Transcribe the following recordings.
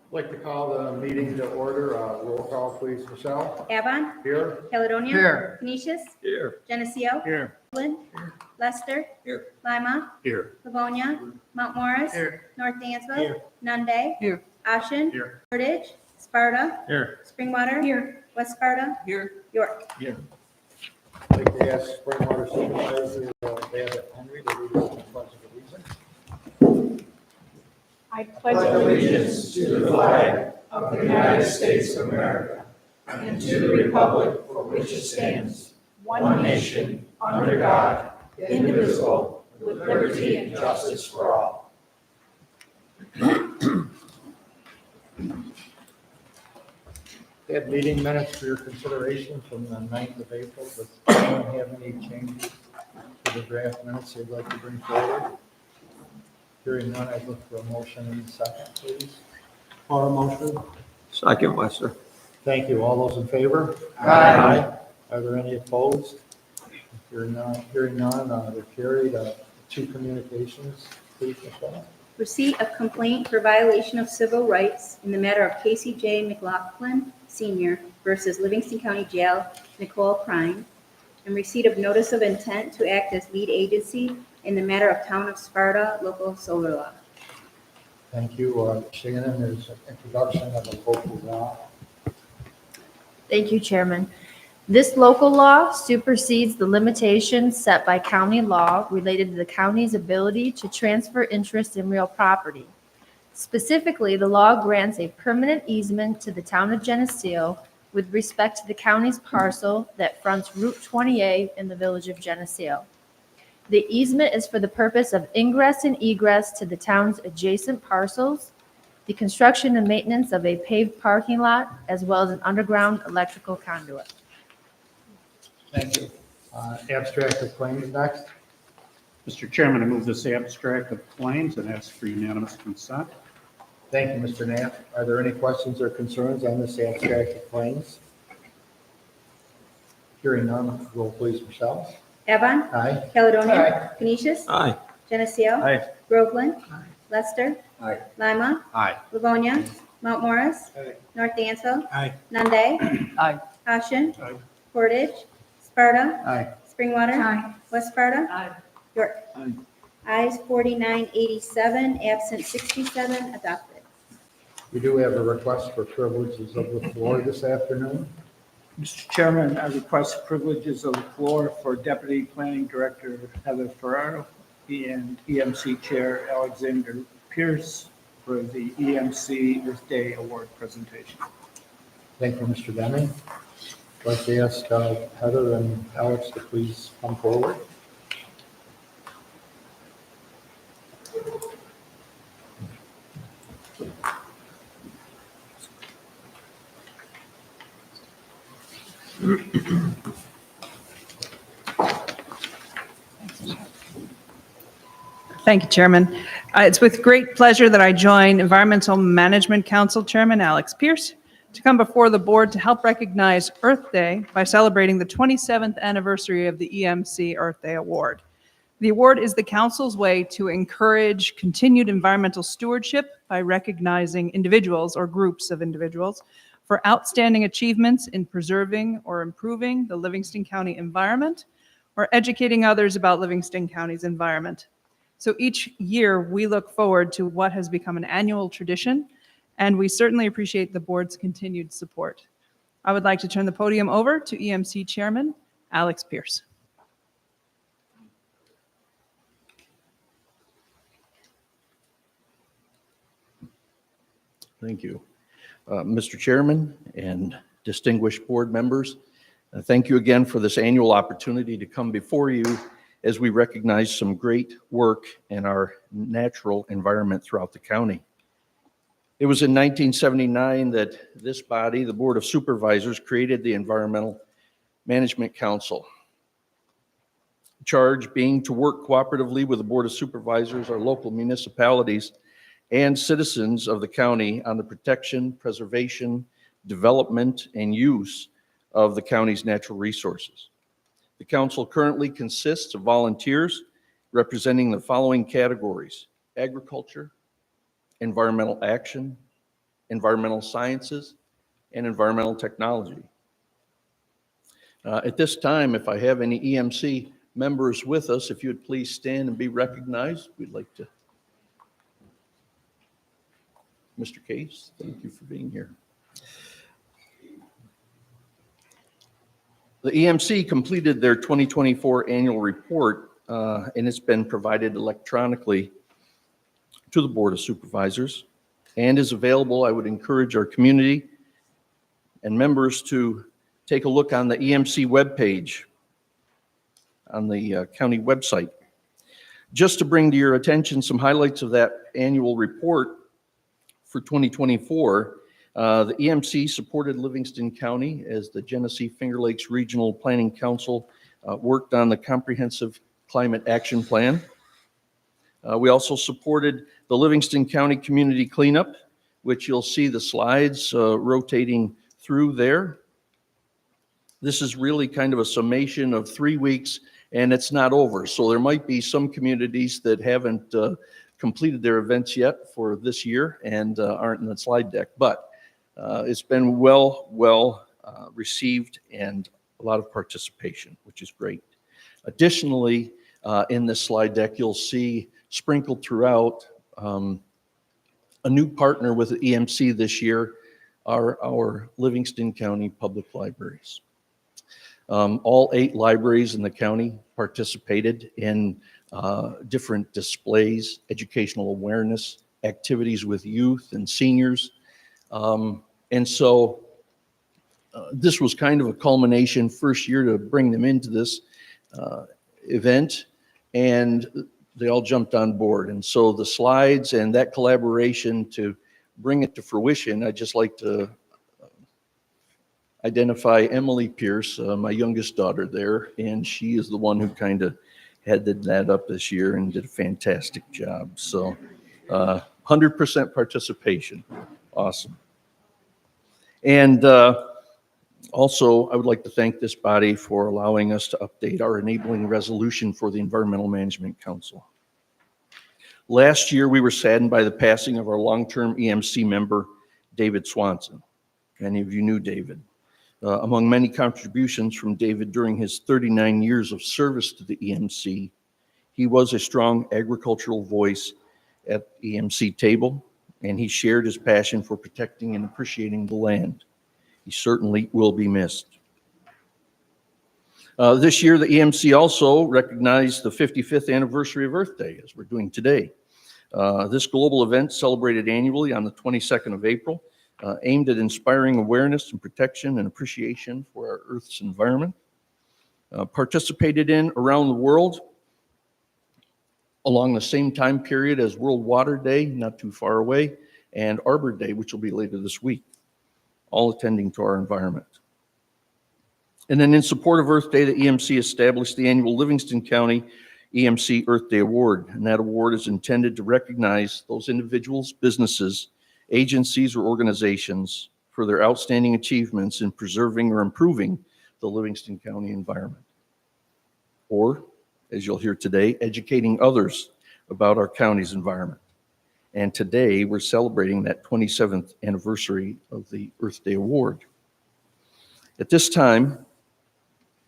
I'd like to call the meeting to order. Roll call, please, Michelle. Avon. Here. Caledonia. Here. Canisius. Here. Geneseo. Here. Woodland. Leicester. Here. Lima. Here. Livonia. Mount Morris. Here. North Dansville. Here. Nunde. Here. Ashen. Here. Portage. Sparta. Here. Springwater. Here. West Sparta. Here. York. Here. I'd like to ask Springwater Supervisor Babbitt Henry to lead us in the pledge of allegiance. I pledge allegiance to the flag of the United States of America and to the republic for which it stands, one nation, under God, indivisible, with liberty and justice for all. We have meeting minutes for your consideration from the 9th of April. Does anyone have any changes to the draft minutes they'd like to bring forward? Hearing none, I'd look for a motion in a second, please. For a motion. Second, Lester. Thank you. All those in favor? Aye. Are there any opposed? Hearing none, they're carried. Two communications, please, Michelle. Receipt of complaint for violation of civil rights in the matter of Casey J. McLaughlin Sr. versus Livingston County Jail, Nicole Prime, and receipt of notice of intent to act as lead agency in the matter of Town of Sparta local solar law. Thank you. Shannon, there's an introduction of a local law. Thank you, Chairman. This local law supersedes the limitations set by county law related to the county's ability to transfer interest in real property. Specifically, the law grants a permanent easement to the town of Geneseo with respect to the county's parcel that fronts Route 20A in the village of Geneseo. The easement is for the purpose of ingress and egress to the town's adjacent parcels, the construction and maintenance of a paved parking lot, as well as an underground electrical conduit. Thank you. Abstract of claims next. Mr. Chairman, I move this abstract of claims and ask for unanimous consent. Thank you, Mr. Knapp. Are there any questions or concerns on this abstract of claims? Hearing none, roll please, Michelle. Avon. Aye. Caledonia. Canisius. Aye. Geneseo. Aye. Groveland. Leicester. Aye. Lima. Aye. Livonia. Mount Morris. Aye. North Dansville. Aye. Nunde. Aye. Ashen. Aye. Portage. Sparta. Aye. Springwater. West Sparta. York. Aye. Ayes 4987, absent 67, adopted. We do have a request for privileges of the floor this afternoon. Mr. Chairman, I request privileges of the floor for Deputy Planning Director Heather Ferraro and EMC Chair Alexander Pierce for the EMC Earth Day Award presentation. Thank you, Mr. Deming. I'd like to ask Heather and Alex to please come forward. Thank you, Chairman. It's with great pleasure that I join Environmental Management Council Chairman Alex Pierce to come before the board to help recognize Earth Day by celebrating the 27th anniversary of the EMC Earth Day Award. The award is the council's way to encourage continued environmental stewardship by recognizing individuals or groups of individuals for outstanding achievements in preserving or improving the Livingston County environment or educating others about Livingston County's environment. So each year we look forward to what has become an annual tradition, and we certainly appreciate the board's continued support. I would like to turn the podium over to EMC Chairman Alex Pierce. Thank you. Mr. Chairman and distinguished board members, thank you again for this annual opportunity to come before you as we recognize some great work in our natural environment throughout the county. It was in 1979 that this body, the Board of Supervisors, created the Environmental Management Council. Charge being to work cooperatively with the Board of Supervisors, our local municipalities, and citizens of the county on the protection, preservation, development, and use of the county's natural resources. The council currently consists of volunteers representing the following categories: agriculture, environmental action, environmental sciences, and environmental technology. At this time, if I have any EMC members with us, if you would please stand and be recognized, we'd like to. Mr. Case, thank you for being here. The EMC completed their 2024 annual report, and it's been provided electronically to the Board of Supervisors and is available. I would encourage our community and members to take a look on the EMC webpage on the county website. Just to bring to your attention some highlights of that annual report for 2024, the EMC supported Livingston County as the Geneseo Finger Lakes Regional Planning Council worked on the Comprehensive Climate Action Plan. We also supported the Livingston County Community Cleanup, which you'll see the slides rotating through there. This is really kind of a summation of 3 weeks, and it's not over. So there might be some communities that haven't completed their events yet for this year and aren't in the slide deck. But it's been well received and a lot of participation, which is great. Additionally, in this slide deck, you'll see sprinkled throughout a new partner with the EMC this year are our Livingston County Public Libraries. All 8 libraries in the county participated in different displays, educational awareness, activities with youth and seniors. And so this was kind of a culmination first year to bring them into this event, and they all jumped on board. And so the slides and that collaboration to bring it to fruition, I'd just like to identify Emily Pierce, my youngest daughter there, and she is the one who kind of headed that up this year and did a fantastic job. So 100% participation. Awesome. And also, I would like to thank this body for allowing us to update our enabling resolution for the Environmental Management Council. Last year, we were saddened by the passing of our long-term EMC member, David Swanson. Many of you knew David. Among many contributions from David during his 39 years of service to the EMC, he was a strong agricultural voice at the EMC table, and he shared his passion for protecting and appreciating the land. He certainly will be missed. This year, the EMC also recognized the 55th anniversary of Earth Day, as we're doing today. This global event, celebrated annually on the 22nd of April, aimed at inspiring awareness and protection and appreciation for our Earth's environment. Participated in around the world along the same time period as World Water Day, not too far away, and Arbor Day, which will be later this week, all attending to our environment. And then in support of Earth Day, the EMC established the annual Livingston County EMC Earth Day Award, and that award is intended to recognize those individuals, businesses, agencies, or organizations for their outstanding achievements in preserving or improving the Livingston County environment. Or, as you'll hear today, educating others about our county's environment. And today, we're celebrating that 27th anniversary of the Earth Day Award. At this time,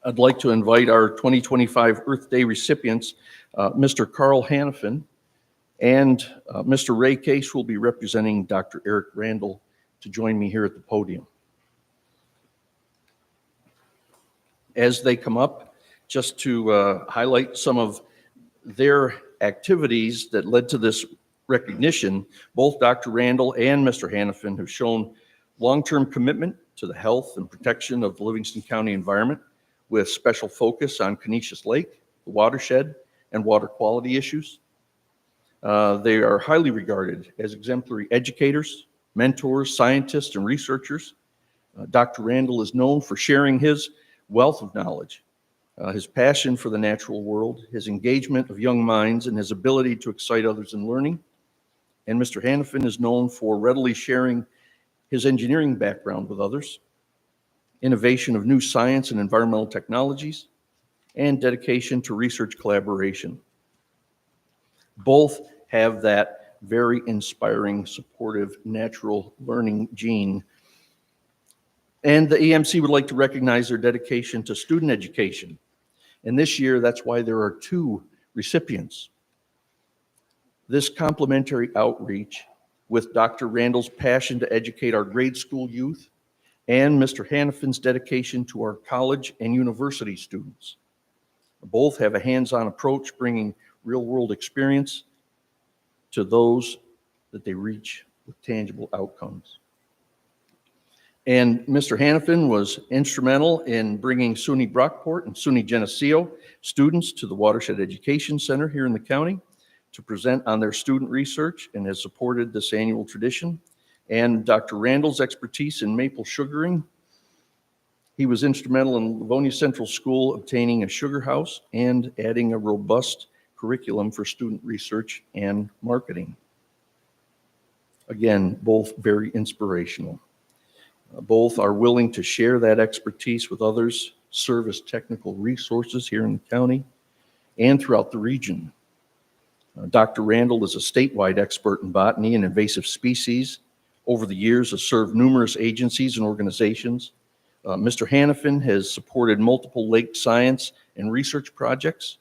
I'd like to invite our 2025 Earth Day recipients, Mr. Carl Hannafin and Mr. Ray Case, who will be representing Dr. Eric Randall, to join me here at the podium. As they come up, just to highlight some of their activities that led to this recognition, both Dr. Randall and Mr. Hannafin have shown long-term commitment to the health and protection of the Livingston County environment, with special focus on Canisius Lake, the watershed, and water quality issues. They are highly regarded as exemplary educators, mentors, scientists, and researchers. Dr. Randall is known for sharing his wealth of knowledge, his passion for the natural world, his engagement of young minds, and his ability to excite others in learning. And Mr. Hannafin is known for readily sharing his engineering background with others, innovation of new science and environmental technologies, and dedication to research collaboration. Both have that very inspiring, supportive, natural learning gene. And the EMC would like to recognize their dedication to student education. And this year, that's why there are 2 recipients. This complementary outreach with Dr. Randall's passion to educate our grade school youth and Mr. Hannafin's dedication to our college and university students. Both have a hands-on approach, bringing real-world experience to those that they reach with tangible outcomes. And Mr. Hannafin was instrumental in bringing SUNY Brockport and SUNY Geneseo students to the Watershed Education Center here in the county to present on their student research, and has supported this annual tradition. And Dr. Randall's expertise in maple sugaring. He was instrumental in Livonia Central School obtaining a sugar house and adding a robust curriculum for student research and marketing. Again, both very inspirational. Both are willing to share that expertise with others, serve as technical resources here in the county and throughout the region. Dr. Randall is a statewide expert in botany and invasive species. Over the years, has served numerous agencies and organizations. Mr. Hannafin has supported multiple lake science and research projects,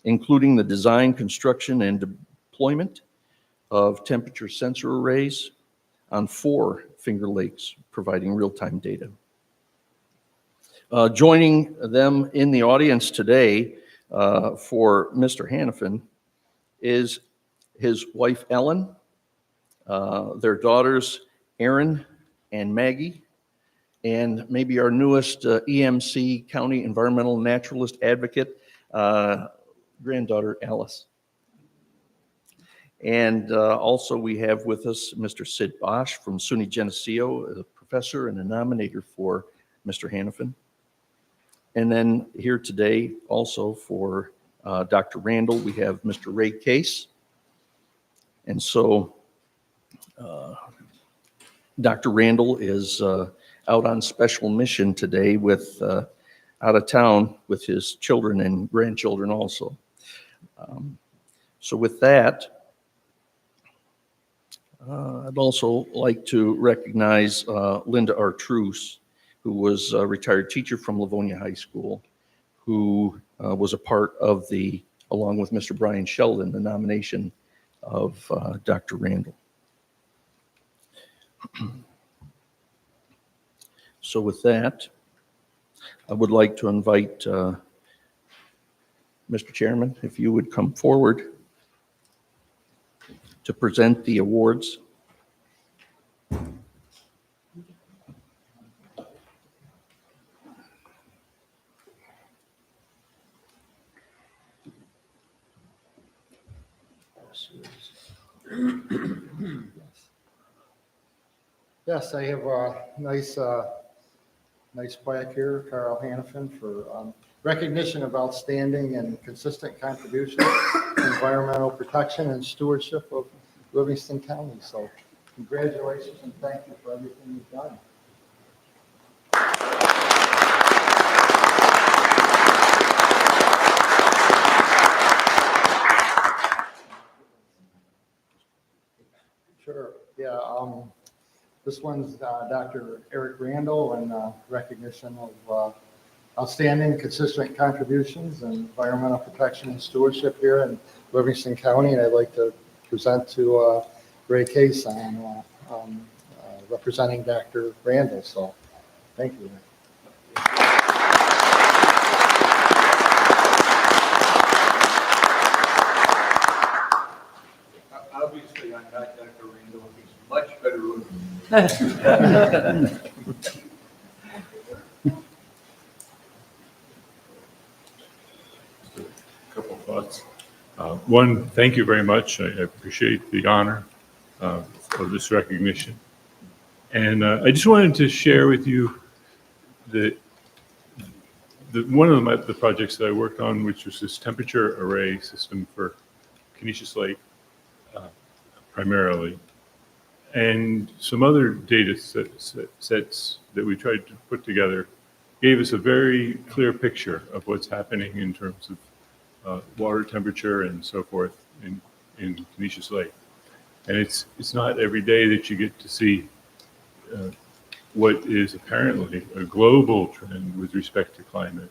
including the design, construction, and deployment of temperature sensor arrays on 4 Finger Lakes, providing real-time data. Joining them in the audience today for Mr. Hannafin is his wife, Ellen, their daughters, Erin and Maggie, and maybe our newest EMC County Environmental Naturalist Advocate, granddaughter, Alice. And also we have with us Mr. Sid Bosch from SUNY Geneseo, a professor and a nominator for Mr. Hannafin. And then here today also for Dr. Randall, we have Mr. Ray Case. And so Dr. Randall is out on special mission today with out of town with his children and grandchildren also. So with that, I'd also like to recognize Linda Artruse, who was a retired teacher from Livonia High School, who was a part of the, along with Mr. Brian Sheldon, the nomination of Dr. Randall. So with that, I would like to invite Mr. Chairman, if you would come forward to present the awards. Yes, I have a nice plaque here, Carl Hannafin, for recognition of outstanding and consistent contribution to environmental protection and stewardship of Livingston County. So congratulations and thank you for everything you've done. Sure, yeah. This one's Dr. Eric Randall in recognition of outstanding, consistent contributions and environmental protection and stewardship here in Livingston County. And I'd like to present to Ray Case on representing Dr. Randall. So thank you. Obviously, I'm not Dr. Randall. He's much better looking. Couple thoughts. One, thank you very much. I appreciate the honor of this recognition. And I just wanted to share with you that one of the projects that I worked on, which was this temperature array system for Geneseo Lake, primarily, and some other data sets that we tried to put together gave us a very clear picture of what's happening in terms of water temperature and so forth in Geneseo Lake. And it's not every day that you get to see what is apparently a global trend with respect to climate,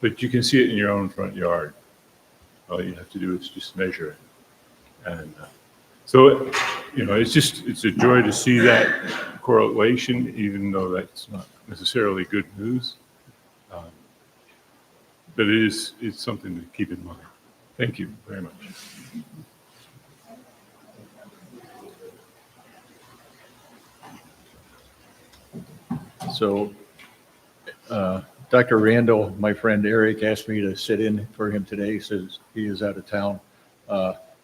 but you can see it in your own front yard. All you have to do is just measure it. And so, it's a joy to see that correlation, even though that's not necessarily good news. But it's something to keep in mind. Thank you very much. So, Dr. Randall, my friend Eric, asked me to sit in for him today. He says he is out of town.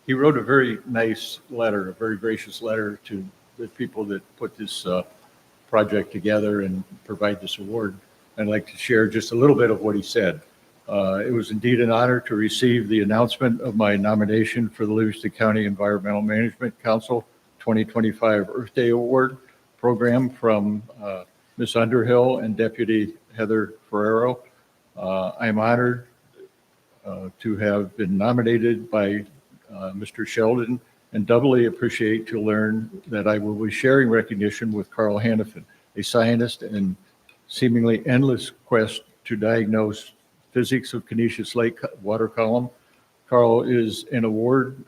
He wrote a very nice letter, a very gracious letter to the people that put this project together and provide this award. I'd like to share just a little bit of what he said. It was indeed an honor to receive the announcement of my nomination for the Livingston County Environmental Management Council 2025 Earth Day Award program from Ms. Underhill and Deputy Heather Ferrero. I am honored to have been nominated by Mr. Sheldon, and doubly appreciate to learn that I will be sharing recognition with Carl Hannafin, a scientist and seemingly endless quest to diagnose physics of Canisius Lake water column. Carl is an award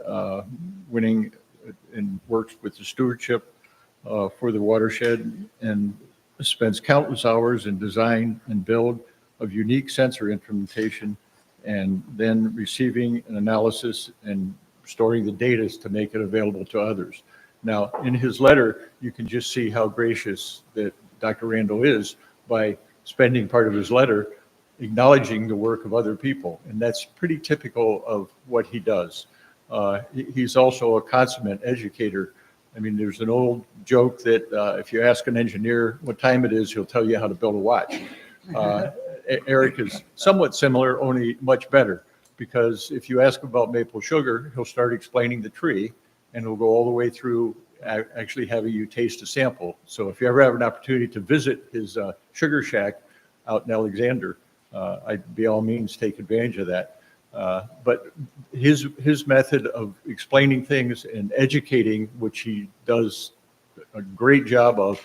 winning and works with the stewardship for the watershed and spends countless hours in design and build of unique sensor implementation and then receiving an analysis and storing the data to make it available to others. Now, in his letter, you can just see how gracious that Dr. Randall is by spending part of his letter acknowledging the work of other people. And that's pretty typical of what he does. He's also a consummate educator. I mean, there's an old joke that if you ask an engineer what time it is, he'll tell you how to build a watch. Eric is somewhat similar, only much better, because if you ask about maple sugar, he'll start explaining the tree and he'll go all the way through actually having you taste a sample. So if you ever have an opportunity to visit his sugar shack out in Alexander, I'd by all means take advantage of that. But his method of explaining things and educating, which he does a great job of,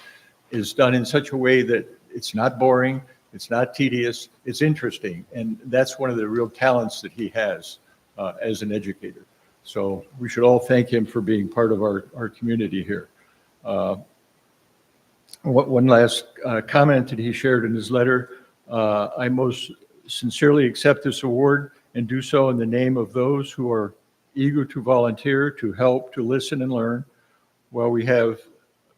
is done in such a way that it's not boring, it's not tedious, it's interesting. And that's one of the real talents that he has as an educator. So we should all thank him for being part of our community here. One last comment that he shared in his letter. I most sincerely accept this award and do so in the name of those who are eager to volunteer, to help, to listen and learn. While we have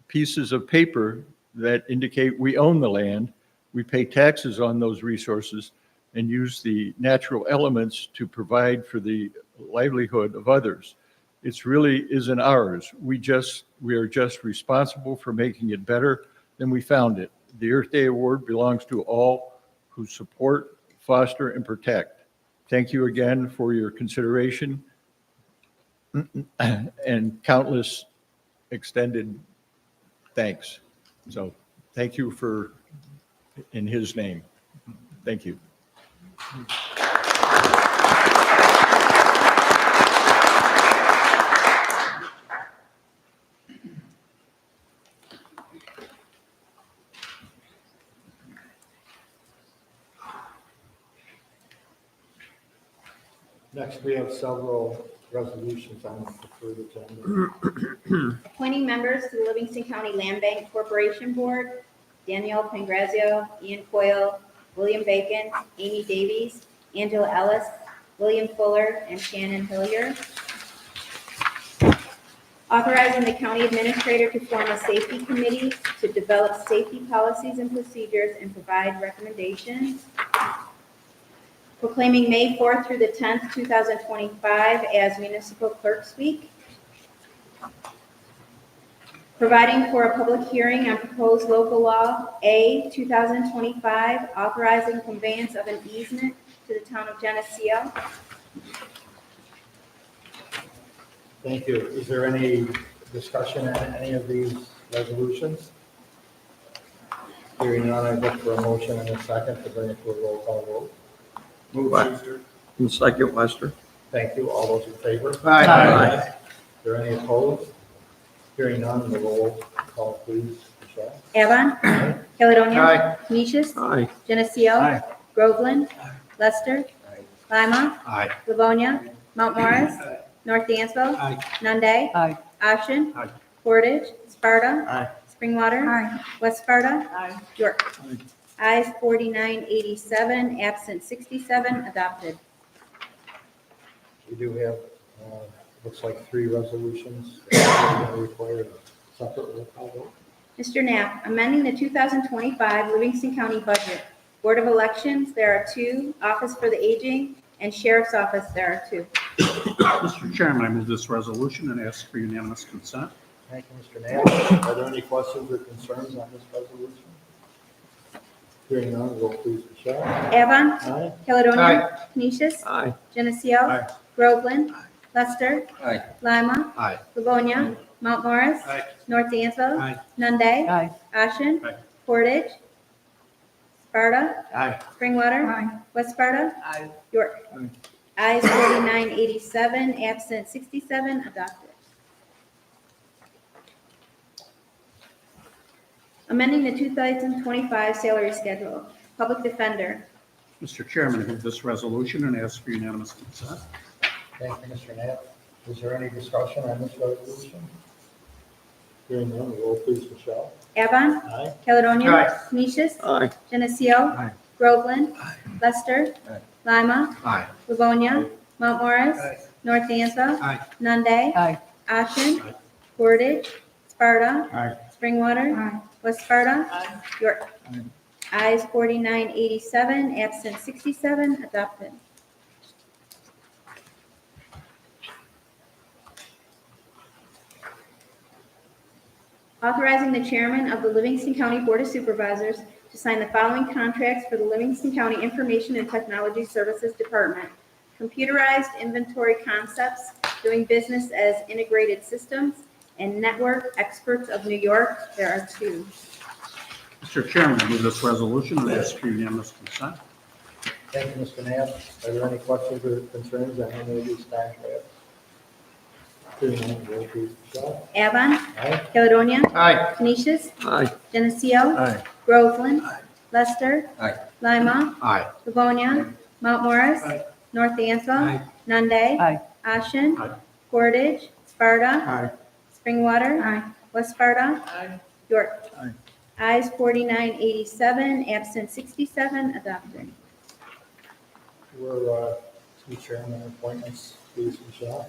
pieces of paper that indicate we own the land, we pay taxes on those resources and use the natural elements to provide for the livelihood of others. It really isn't ours. We are just responsible for making it better than we found it. The Earth Day Award belongs to all who support, foster, and protect. Thank you again for your consideration and countless extended thanks. So thank you in his name. Thank you. Next, we have several resolutions on the preferred agenda. Appointing members to the Livingston County Land Bank Corporation Board, Danielle Pangrazio, Ian Coyle, William Bacon, Amy Davies, Angela Ellis, William Fuller, and Shannon Hillier. Authorizing the county administrator to form a safety committee to develop safety policies and procedures and provide recommendations. Proclaiming May 4th through the 10th, 2025 as Municipal Clerks Week. Providing for a public hearing on proposed local law A 2025, authorizing conveyance of an easement to the town of Geneseo. Thank you. Is there any discussion on any of these resolutions? Hearing none, I look for a motion and a second to bring it to a roll call vote. Move Lester. And second Lester. Thank you. All those in favor? Aye. Is there any opposed? Hearing none, the roll call please, Michelle. Avon. Caledonia. Aye. Canisius. Aye. Geneseo. Aye. Groveland. Lester. Lima. Aye. Livonia. Mount Morris. North Dansville. Aye. Nunde. Aye. Ashen. Aye. Portage. Sparta. Aye. Springwater. West Sparta. York. Ayes 4987, absent 67, adopted. We do have, looks like 3 resolutions that are going to require a separate roll call vote. Mr. Knapp, amending the 2025 Livingston County budget. Board of Elections, there are 2. Office for the Aging, and Sheriff's Office, there are 2. Mr. Chairman, I move this resolution and ask for unanimous consent. Thank you, Mr. Knapp. Are there any questions or concerns on this resolution? Hearing none, roll please, Michelle. Avon. Aye. Caledonia. Canisius. Aye. Geneseo. Aye. Groveland. Lester. Aye. Lima. Aye. Livonia. Mount Morris. Aye. North Dansville. Aye. Nunde. Aye. Ashen. Aye. Portage. Sparta. Aye. Springwater. West Sparta. Aye. York. Aye. Ayes 4987, absent 67, adopted. Amending the 2025 salary schedule. Public Defender. Mr. Chairman, I move this resolution and ask for unanimous consent. Thank you, Mr. Knapp. Is there any discussion on this resolution? Hearing none, roll please, Michelle. Avon. Aye. Caledonia. Aye. Canisius. Aye. Geneseo. Aye. Groveland. Lester. Aye. Lima. Aye. Livonia. Mount Morris. Aye. North Dansville. Aye. Nunde. Aye. Ashen. Aye. Portage. Sparta. Aye. Springwater. West Sparta. York. Aye. Ayes 4987, absent 67, adopted. Authorizing the chairman of the Livingston County Board of Supervisors to sign the following contracts for the Livingston County Information and Technology Services Department. Computerized Inventory Concepts, doing business as Integrated Systems, and Network Experts of New York. There are 2. Mr. Chairman, I move this resolution and ask for unanimous consent. Thank you, Mr. Knapp. Are there any questions or concerns on any of these contracts? Hearing none, roll please, Michelle. Avon. Aye. Caledonia. Aye. Canisius. Aye. Geneseo. Aye. Groveland. Lester. Aye. Lima. Aye. Livonia. Mount Morris. Aye. North Dansville. Aye. Nunde. Aye. Ashen. Aye. Portage. Sparta. Aye. Springwater. West Sparta. York. Aye. Ayes 4987, absent 67, adopted. We're, 2 chairman appointments, please, Michelle.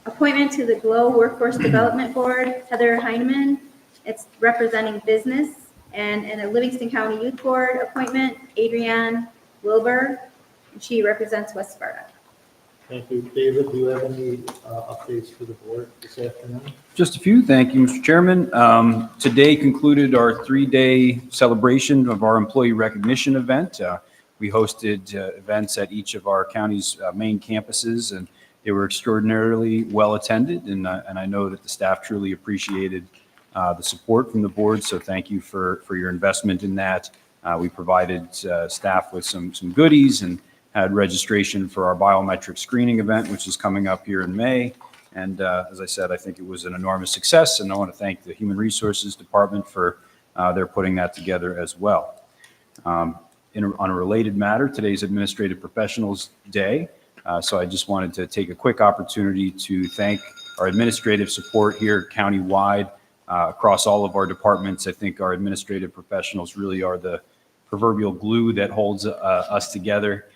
Appointment to the GLOW Workforce Development Board, Heather Heineman. It's representing business. And in a Livingston County Youth Board appointment, Adrienne Wilbur. And she represents West Sparta. Thank you. David, do you have any updates for the board this afternoon? Just a few. Thank you, Mr. Chairman. Today concluded our 3-day celebration of our employee recognition event. We hosted events at each of our county's main campuses, and they were extraordinarily well attended. And I know that the staff truly appreciated the support from the board. So thank you for your investment in that. We provided staff with some goodies and had registration for our biometric screening event, which is coming up here in May. And as I said, I think it was an enormous success, and I want to thank the Human Resources Department for their putting that together as well. On a related matter, today's Administrative Professionals Day, so I just wanted to take a quick opportunity to thank our administrative support here countywide across all of our departments. I think our administrative professionals really are the proverbial glue that holds us together.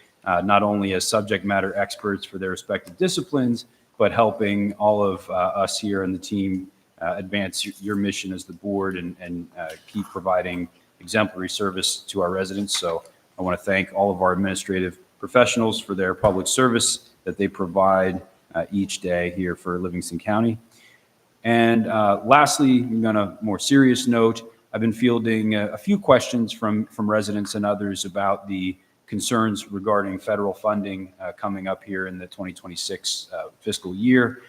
Not only as subject matter experts for their respective disciplines, but helping all of us here and the team advance your mission as the board and keep providing exemplary service to our residents. So I want to thank all of our administrative professionals for their public service that they provide each day here for Livingston County. And lastly, on a more serious note, I've been fielding a few questions from residents and others about the concerns regarding federal funding coming up here in the 2026 fiscal year.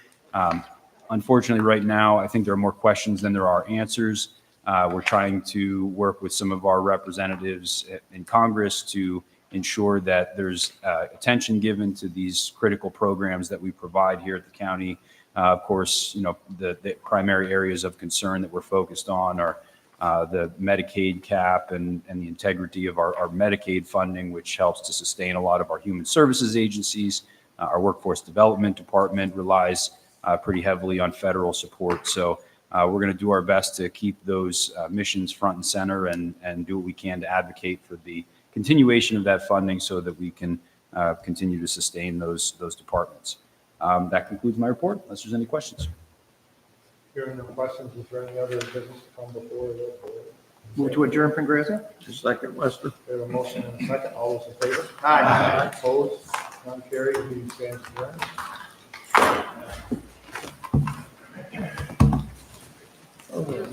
Unfortunately, right now, I think there are more questions than there are answers. We're trying to work with some of our representatives in Congress to ensure that there's attention given to these critical programs that we provide here at the county. Of course, the primary areas of concern that we're focused on are the Medicaid cap and the integrity of our Medicaid funding, which helps to sustain a lot of our human services agencies. Our workforce development department relies pretty heavily on federal support. So we're going to do our best to keep those missions front and center and do what we can to advocate for the continuation of that funding so that we can continue to sustain those departments. That concludes my report, unless there's any questions. Hearing no questions, is there any other business to come before the board? Move to adjourn, Pengrazian? Second, Lester. We have a motion and a second. All those in favor? Aye. Opposed? None carried. Meeting stands adjourned.